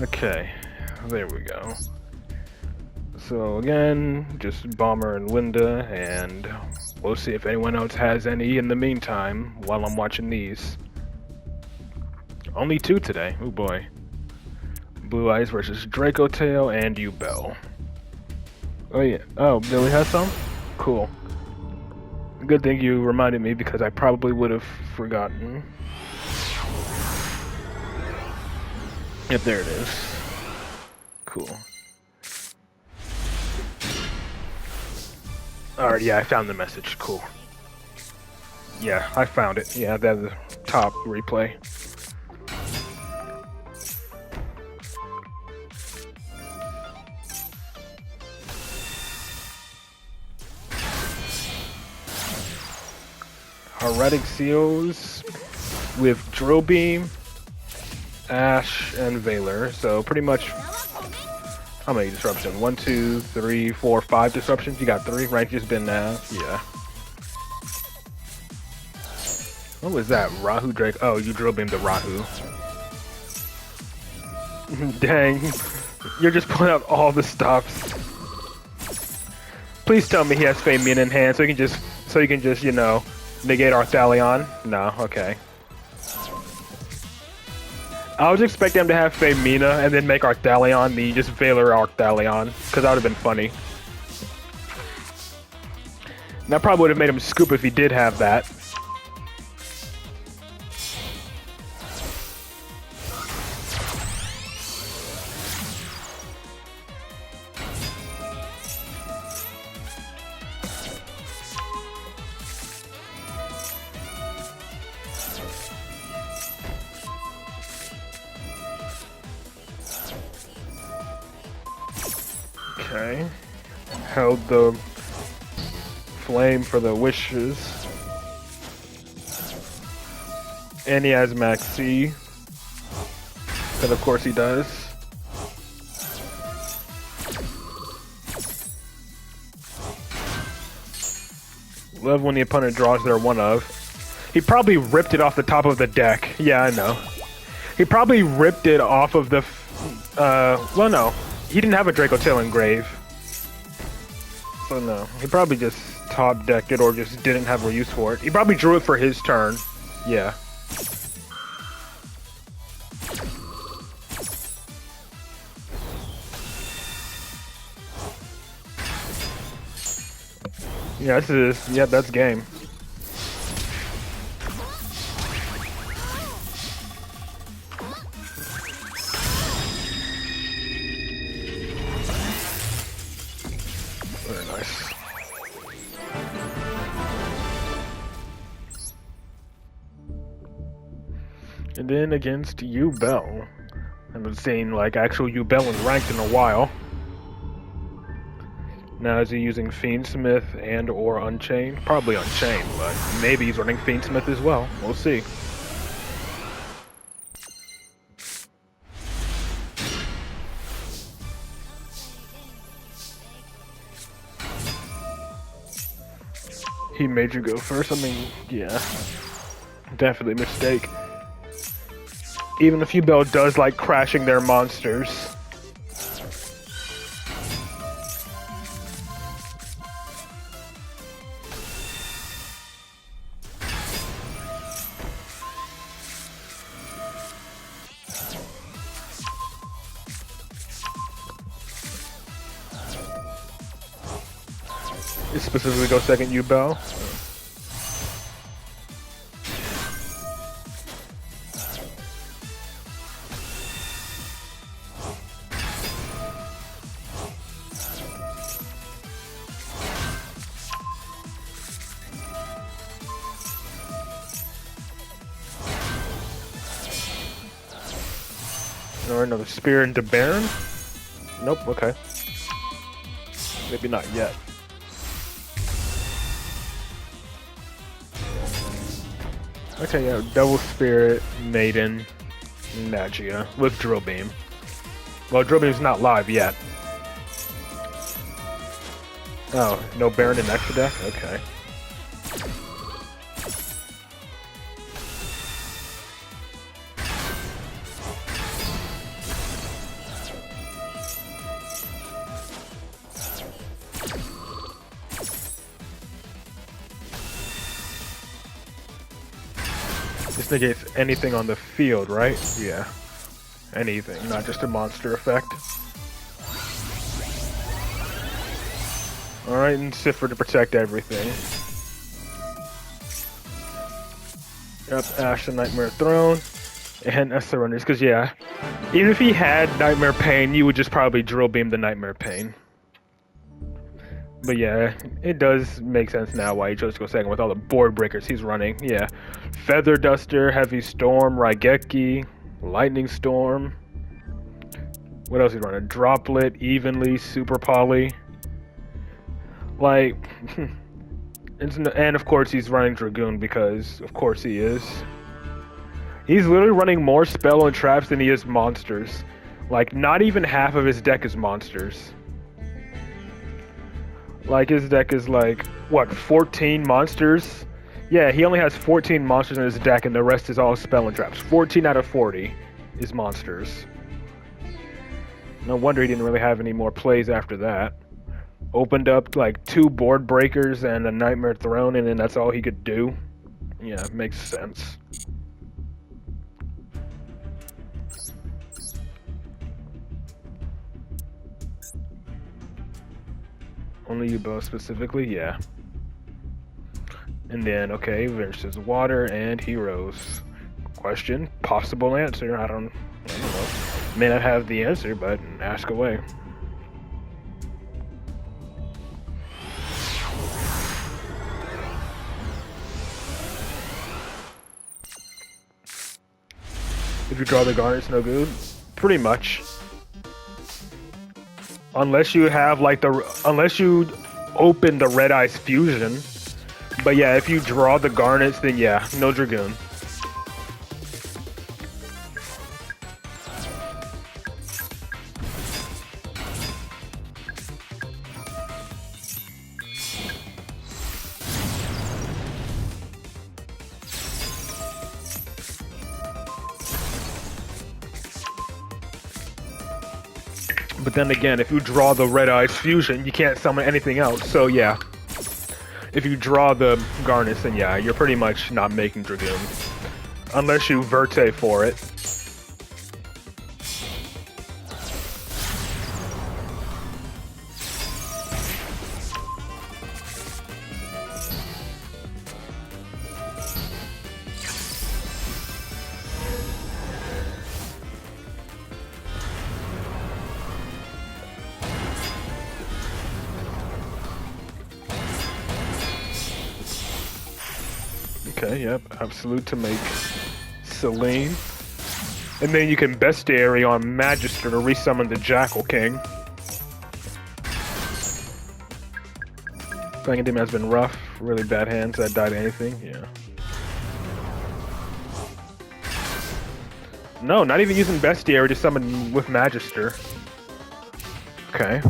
Okay, there we go. So again, just Bomber and Linda, and we'll see if anyone else has any in the meantime while I'm watching these. Only 2 today. Oh boy. Blue Eyes versus Draco Tail and Ubel. Oh yeah. Oh, Billy has some? Cool. Good thing you reminded me because I probably would have forgotten. Yep, there it is. Cool. Alright, yeah, I found the message. Cool. Yeah, I found it. Yeah, that's the top replay. Heretic Seals with Drill Beam, Ash, and Valor. So pretty much, how many disruptions? 1, 2, 3, 4, 5 disruptions. You got 3, right? Just been yeah. What was that? Rahu Drake? Oh, you Drill Beam the Rahu. Dang, you're just pulling out all the stops. Please tell me he has Fame in hand, so he can just, you know, negate Arthalion? No, okay. I was expecting him to have Femina and then make Arthalion the just Valor Arthalion, because that would have been funny. And that probably would have made him scoop if he did have that. Okay. Held the flame for the wishes. And he has Max C. And of course he does. Love when the opponent draws their one of. He probably ripped it off the top of the deck. Yeah, I know. He probably ripped it off of the... well, no. He didn't have a Draco Tail engrave. So no. He probably just top decked it or just didn't have a use for it. He probably drew it for his turn. Yeah. Yeah, this is... Yeah, that's game. Very nice. And then against Ubel. I haven't seen like actual Ubel in ranked in a while. Now is he using Fiendsmith and or Unchained? Probably Unchained, but maybe he's running Fiendsmith as well. We'll see. He made you go first? I mean, yeah. Definitely a mistake. Even if Ubel does like crashing their monsters. Specifically go second Ubel. Or another spear into Baron? Nope, okay. Maybe not yet. Okay, yeah, Double Spirit, Maiden, Nagia with Drill Beam. Well, Drill Beam's not live yet. Oh, no Baron in extra deck? Okay. Negates anything on the field, right? Yeah. Anything, not just a monster effect. Alright, and Cipher to protect everything. Yep, Ash the Nightmare Throne. And a Surrenders, because yeah, even if he had Nightmare Pain, you would just probably Drill Beam the Nightmare Pain. But yeah, it does make sense now why he chose to go second with all the board breakers he's running. Yeah, Feather Duster, Heavy Storm, Raigeki, Lightning Storm. What else he's running? Droplet, Evenly, Super Poly. Like, and of course he's running Dragoon because of course he is. He's literally running more spell and traps than he is monsters. Like, not even half of his deck is monsters. Like, his deck is like, what, 14 monsters? Yeah, he only has 14 monsters in his deck and the rest is all spell and traps. 14 out of 40 is monsters. No wonder he didn't really have any more plays after that. Opened up like 2 board breakers and a Nightmare Throne and then that's all he could do. Yeah, makes sense. Only you both specifically? Yeah. And then, okay, versus Water and Heroes. Question, possible answer, I don't know. May not have the answer, but ask away. If you draw the Garnet's no good? Pretty much. Unless you have like unless you open the Red Eyes Fusion. But yeah, if you draw the Garnets, then yeah, no Dragoon. But then again, if you draw the Red Eyes Fusion, you can't summon anything else. So yeah, if you draw the Garnets, then yeah, you're pretty much not making Dragoon. Unless you Verte for it. Okay, yep, Absolute to make Selene. And then you can Bestiary on Magister to resummon the Jackal King. Playing Demon has been rough, really bad hands that die to anything, yeah. No, not even using Bestiary to summon with Magister. Okay.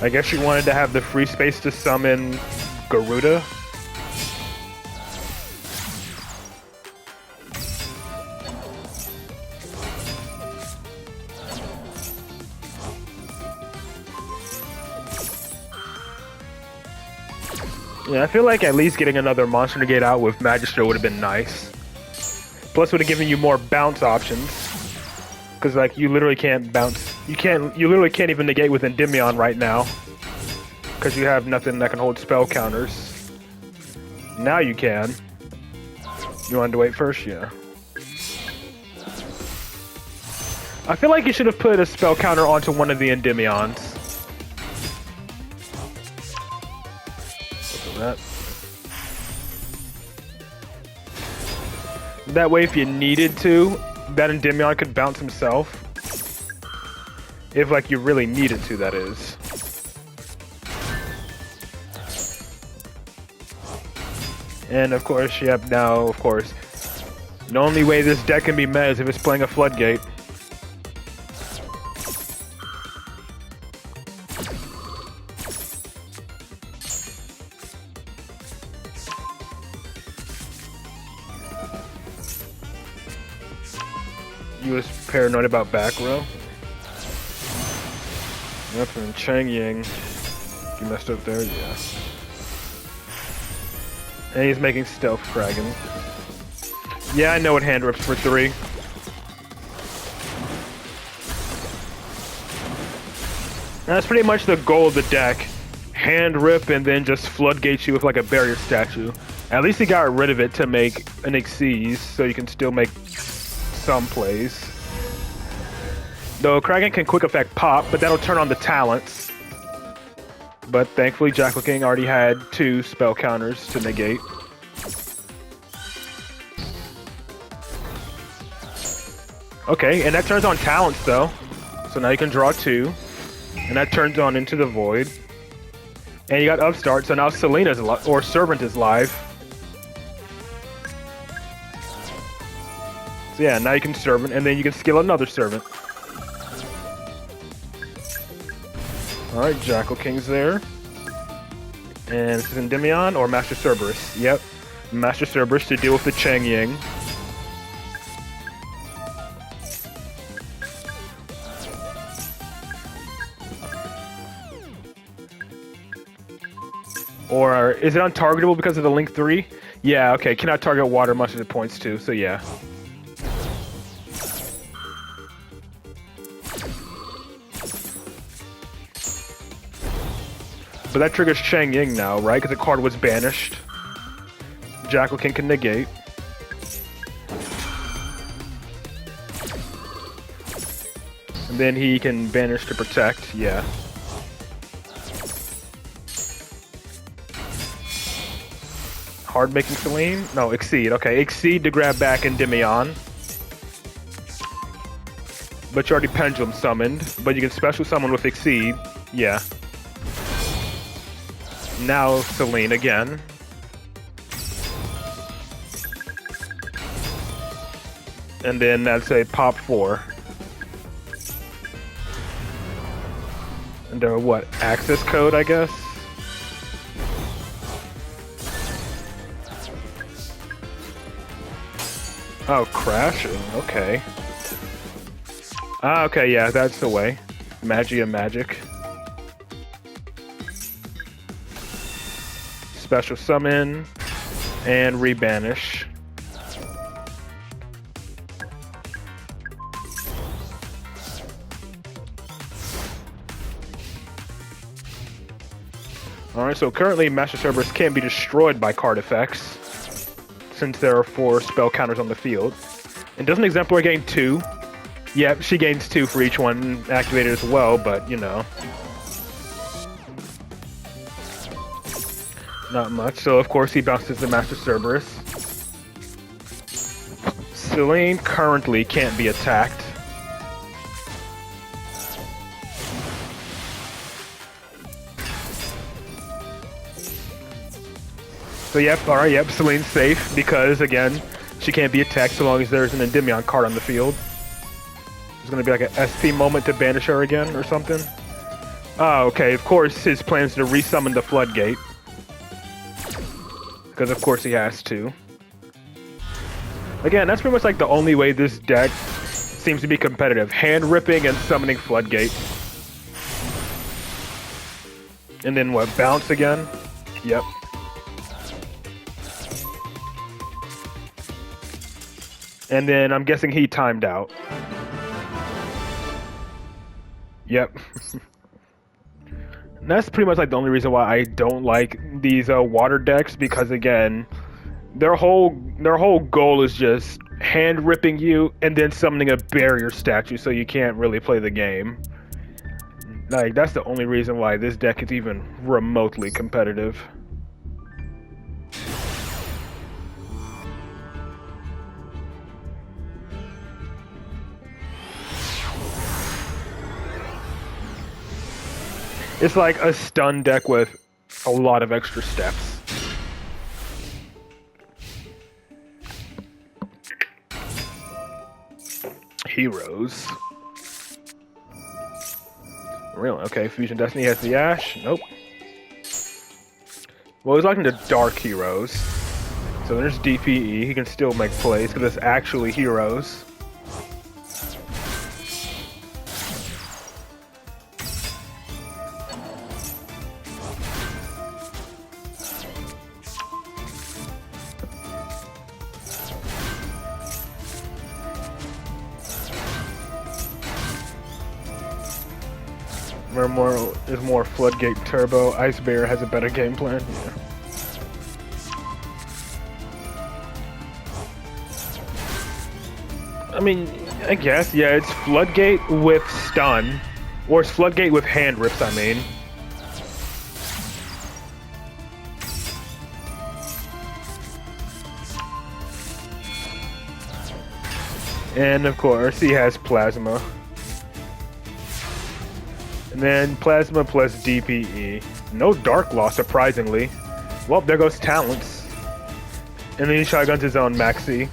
I guess you wanted to have the free space to summon Garuda. Yeah, I feel like at least getting another Monster Negate out with Magister would have been nice. Plus would have given you more bounce options. Because like you literally can't bounce. You literally can't even negate with Endymion right now. Because you have nothing that can hold spell counters. Now you can. You wanted to wait first? Yeah. I feel like you should have put a spell counter onto one of the Endymions. That. That way if you needed to, that Endymion could bounce himself. If like you really needed to, that is. And of course, yep, now of course. The only way this deck can be met is if it's playing a Floodgate. You was paranoid about back row? Yep, and Chang Ying. You messed up there, yeah. And he's making stealth Kragan. Yeah, I know what hand rips for 3. That's pretty much the goal of the deck. Hand rip and then just floodgate you with like a barrier statue. At least he got rid of it to make an Xyz, so you can still make some plays. Though Kragan can quick effect pop, but that'll turn on the talents. But thankfully Jackal King already had 2 spell counters to negate. Okay, and that turns on talents though. So now you can draw 2. And that turns on into the void. And you got Upstart, so now Selena's alive, or Servant is live. So yeah, now you can Servant, and then you can skill another Servant. Alright, Jackal King's there. And this is Endymion or Master Cerberus. Yep, Master Cerberus to deal with the Chang Ying. Or is it untargetable because of the Link 3? Yeah, okay, cannot target water much as it points to, so yeah. But that triggers Chang Ying now, right? Because the card was banished. Jackal King can negate. And then he can banish to protect, yeah. Hard making Selene? No, Exceed. Okay, Exceed to grab back Endymion. But you already Pendulum summoned. But you can special summon with Exceed. Yeah. Now Selene again. And then that's a pop 4. And there what? Access code, I guess? Oh, crashing. Okay. Ah, okay, yeah, that's the way. Magia magic. Special summon and rebanish. Alright, so currently Master Cerberus can't be destroyed by card effects, since there are 4 spell counters on the field. And doesn't Exemplar gain 2? Yep, she gains 2 for each one activated as well, but you know. Not much, so of course he bounces the Master Cerberus. Selene currently can't be attacked. So yep, alright, yep, Selene's safe because, again, she can't be attacked so long as there's an Endymion card on the field. There's gonna be like an SP moment to banish her again or something. Oh, okay, of course his plan is to resummon the Floodgate. Because of course he has to. Again, that's pretty much like the only way this deck seems to be competitive. Hand ripping and summoning Floodgate. And then what, bounce again? Yep. And then I'm guessing he timed out. Yep. That's pretty much like the only reason why I don't like these water decks, because again, their whole goal is just hand ripping you and then summoning a barrier statue so you can't really play the game. Like, that's the only reason why this deck is even remotely competitive. It's like a stun deck with a lot of extra steps. Heroes. Really? Okay, Fusion Destiny has the Ash. Nope. Well, he's liking the Dark Heroes. So there's DPE. He can still make plays because it's actually heroes. There's more Floodgate Turbo. Ice Bear has a better game plan. Yeah. I mean, I guess, yeah, it's Floodgate with stun. Or it's Floodgate with hand rips, I mean. And of course, he has Plasma. And then Plasma plus DPE. No Dark Law, surprisingly. Well, there goes Talents. And then he shotguns his own Maxi.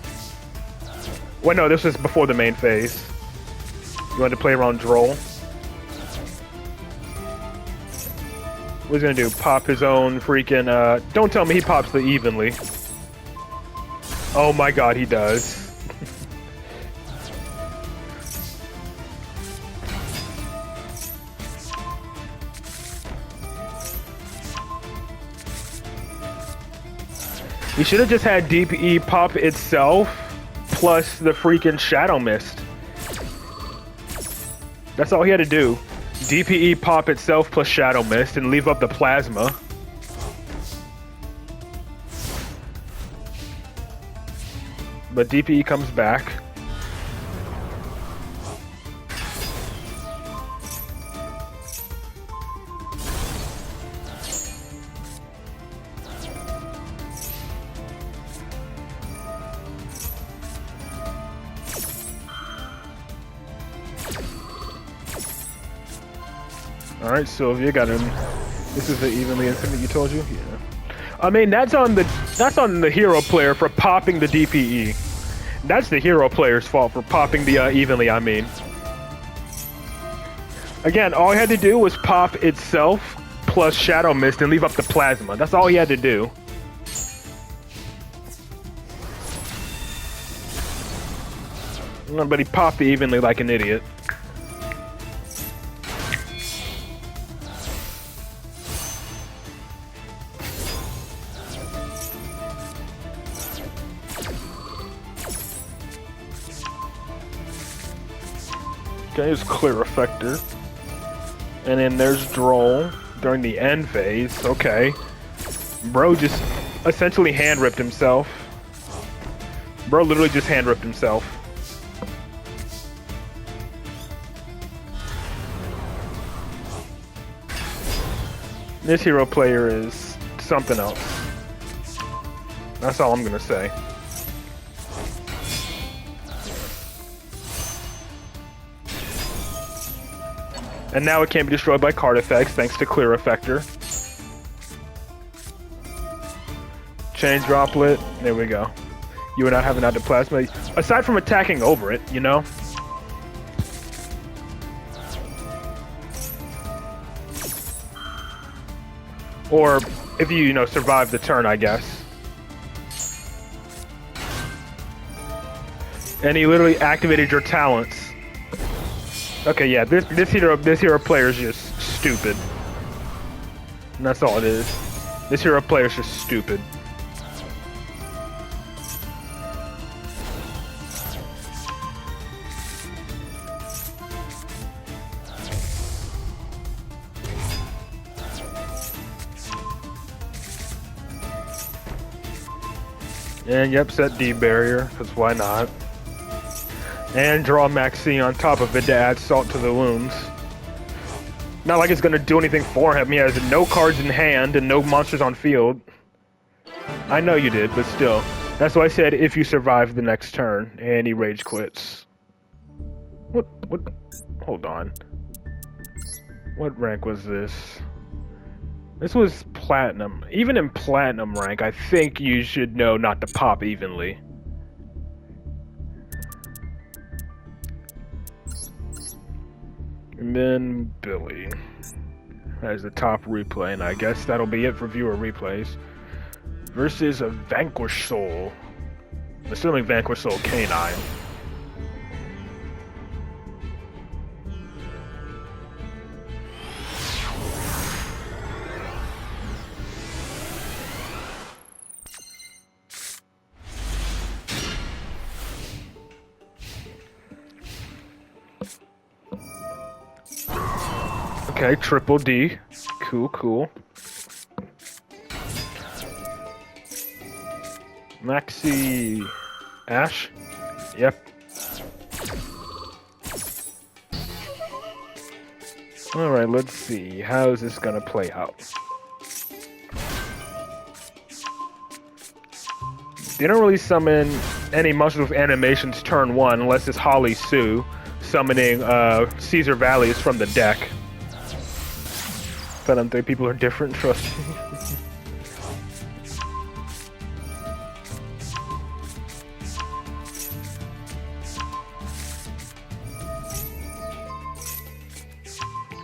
Wait, no, this was before the main phase. You wanted to play around Droll. What's he gonna do? Pop his own freaking, don't tell me he pops the evenly. Oh my god, he does. He should have just had DPE pop itself, plus the freaking Shadow Mist. That's all he had to do. DPE pop itself plus Shadow Mist and leave up the Plasma. But DPE comes back. Alright, Sylvia got him. This is the evenly infinite you told you? Yeah. I mean, that's on the hero player for popping the DPE. That's the hero player's fault for popping the evenly, I mean. Again, all he had to do was pop itself plus Shadow Mist and leave up the Plasma. That's all he had to do. But he popped the evenly like an idiot. Okay, it's Clear Effector. And then there's Droll during the end phase. Okay. Bro just essentially hand-ripped himself. Bro literally just hand-ripped himself. This hero player is something else. That's all I'm gonna say. And now it can't be destroyed by card effects thanks to Clear Effector. Chain Droplet, there we go. You are not having out the Plasma. Aside from attacking over it, you know? Or if you know, survive the turn, I guess. And he literally activated your talents. Okay, yeah, this hero player is just stupid. And that's all it is. This hero player is just stupid. And yep, set D barrier, because why not? And draw Maxi on top of it to add salt to the wounds. Not like it's gonna do anything for him. He has no cards in hand and no monsters on field. I know you did, but still. That's why I said if you survive the next turn, and he rage quits. What? Hold on. What rank was this? This was Platinum. Even in Platinum rank, I think you should know not to pop evenly. And then Billy has the top replay, and I guess that'll be it for viewer replays. Versus a Vanquish Soul. Assuming Vanquish Soul Canine. Okay, triple D. Cool, cool. Maxi Ash. Yep. Alright, let's see. How is this gonna play out? They don't really summon any monsters with animations turn 1 unless it's Holly Sue summoning Caesar Valleys from the deck. But I don't think people are different, trust me.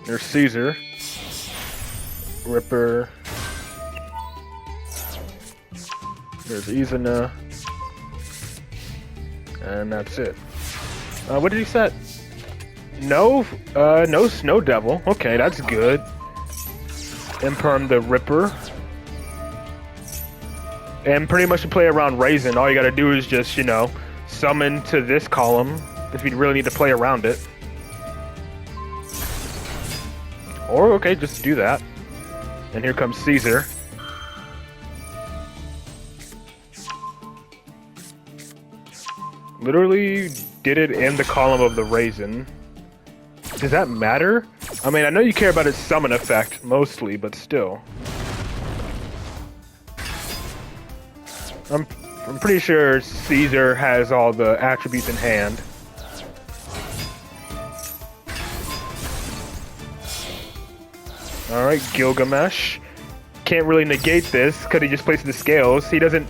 There's Caesar, Ripper, there's Izuna, and that's it. What did he set? No Snow Devil. Okay, that's good. Imperm the Ripper. And pretty much to play around Raisin, all you gotta do is just, you know, summon to this column if you really need to play around it. Or, okay, just do that. And here comes Caesar. Literally did it in the column of the Raisin. Does that matter? I mean, I know you care about its summon effect, mostly, but still. I'm pretty sure Caesar has all the attributes in hand. Alright, Gilgamesh. Can't really negate this, because he just places the scales. He doesn't...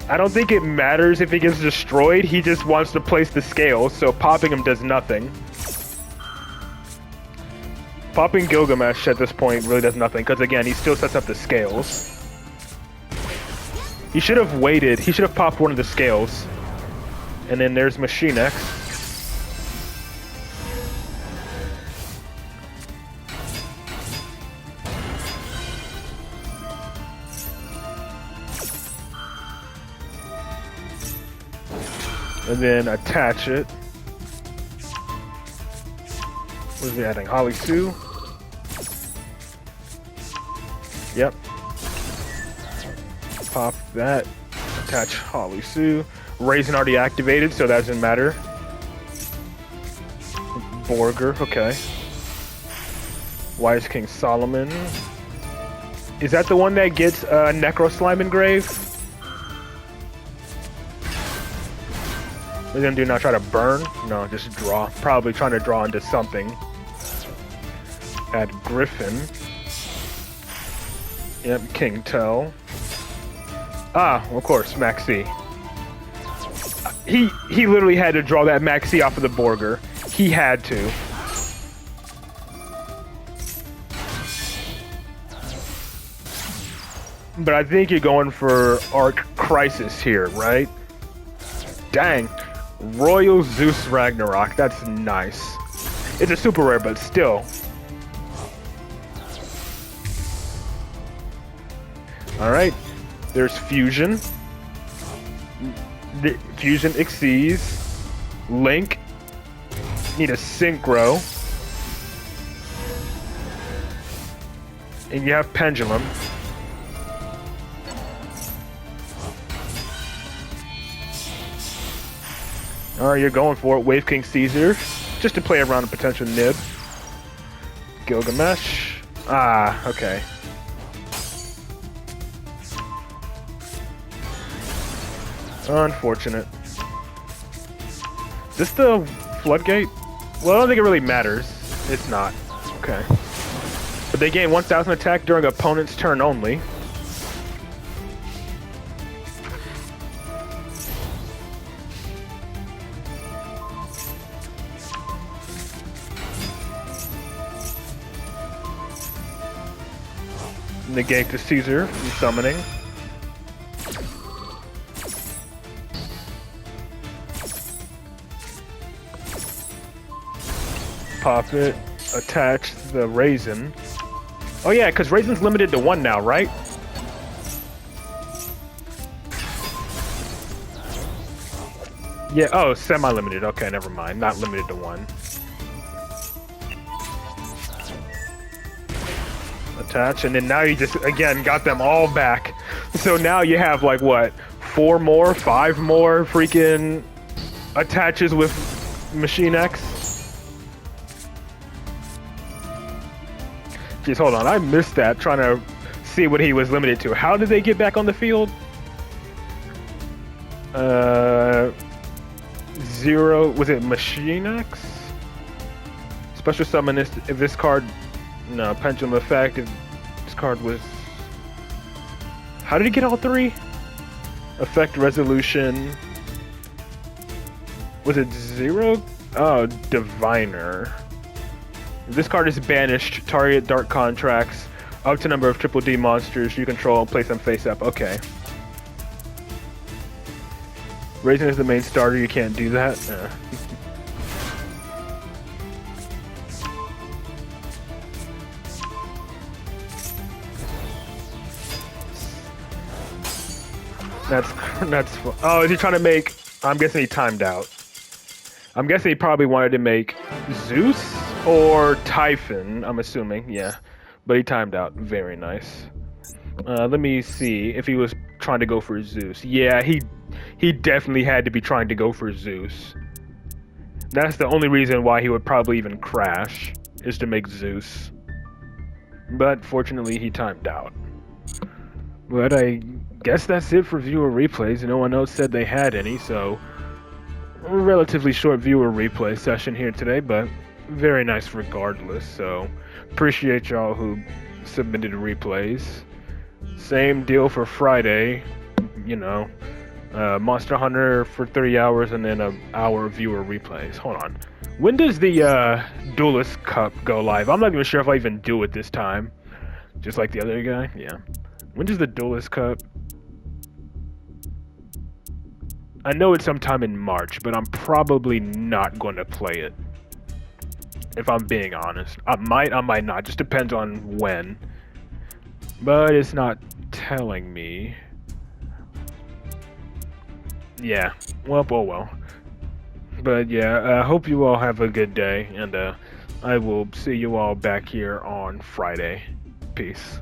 I don't think it matters if he gets destroyed, he just wants to place the scales, so popping him does nothing. Popping Gilgamesh at this point really does nothing, because again, he still sets up the scales. He should have waited, he should have popped one of the scales. And then there's Machine X. And then attach it. What is he adding? Holly Sue? Yep. Pop that. Attach Holly Sue. Raisin already activated, so that doesn't matter. Borger, okay. Wise King Solomon. Is that the one that gets Necro Slime engraved? What are you gonna do now? Try to burn? No, just draw. Probably trying to draw into something. Add Griffin. Yep, King Tell. Ah, of course, Maxi. He literally had to draw that Maxi off of the Borger. He had to. But I think you're going for Arc Crisis here, right? Dang. Royal Zeus Ragnarok. That's nice. It's a super rare, but still. Alright. There's Fusion. Fusion Xyz. Link. Need a Synchro. And you have Pendulum. Alright, you're going for it. Wave King Caesar. Just to play around a potential nib. Gilgamesh. Ah, okay. Unfortunate. Is this the Floodgate? Well, I don't think it really matters. It's not. Okay. But they gain 1,000 attack during opponent's turn only. Negate the Caesar from summoning. Pop it. Attach the Raisin. Oh yeah, because Raisin's limited to 1 now, right? Yeah, oh, semi-limited. Okay, never mind. Not limited to 1. attach, and then now you just, again, got them all back. So now you have, like, what, 5 more freaking attaches with Machine X? Jeez, hold on, I missed that, trying to see what he was limited to. How did they get back on the field? 0, was it Machine X? Special summon if this card, no, Pendulum Effect, if this card was, how did he get all 3? Effect Resolution, was it 0? Oh, Diviner. If this card is banished, target Dark Contracts, up to number of triple D monsters you control, and place them face up, okay. Raisin is the main starter, you can't do that? That's oh, is he trying to make, I'm guessing he timed out. I'm guessing he probably wanted to make Zeus or Typhon, I'm assuming, yeah. But he timed out, very nice. Let me see if he was trying to go for Zeus. Yeah, he definitely had to be trying to go for Zeus. That's the only reason why he would probably even crash, is to make Zeus. But fortunately he timed out. But I guess that's it for viewer replays. No one else said they had any, so relatively short viewer replay session here today, but very nice regardless. So appreciate y'all who submitted replays. Same deal for Friday, you know, Monster Hunter for 30 hours and then an hour of viewer replays. Hold on. When does the Duelist Cup go live? I'm not even sure if I even do it this time. Just like the other guy? Yeah. When does the Duelist Cup? I know it's sometime in March, but I'm probably not going to play it. If I'm being honest. I might not. Just depends on when. But it's not telling me. Yeah. Well, oh well. But yeah, I hope you all have a good day, and I will see you all back here on Friday. Peace.